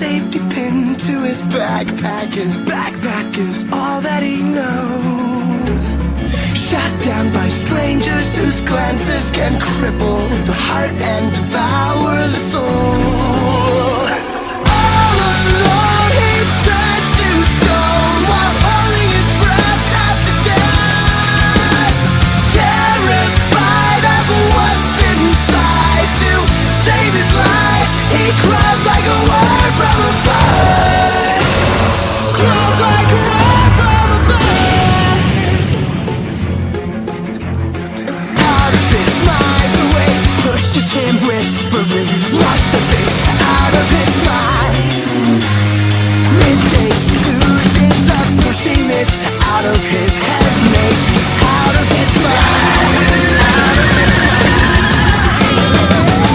safety pin to his backpack. His backpack is all that he knows. Shot down by strangers whose glances can cripple the heart and devour the soul. All alone he turns to stone while holding his breath after death. Terrified of what's inside, to save his life he crawls like a word from a bird. Crawls like a word from a bird. Out of his mind, the way pushes him whispering, must have been out of his mind. Midday illusions of pushing this out of his head, maybe out of his mind. Out of his mind.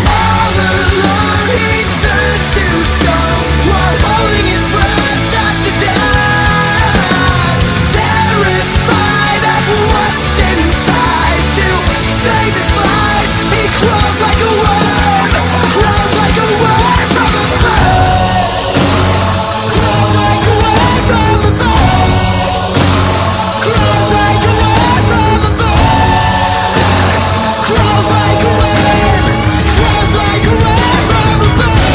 All alone he turns to stone while holding his breath after death. Terrified of what's inside, to save his life he crawls like a word. Crawls like a word from a bird. Crawls like a word from a bird. Crawls like a word from a bird. Crawls like a word. Crawls like a word from a bird.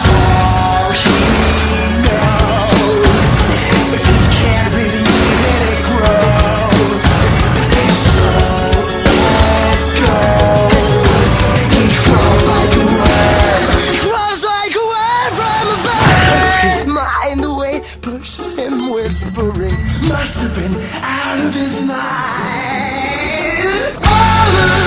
All he knows, if he can't believe it, it grows. It's so it goes. He crawls like a word. Crawls like a word from a bird. Out of his mind, the way it pushes him whispering, must have been out of his mind. All alone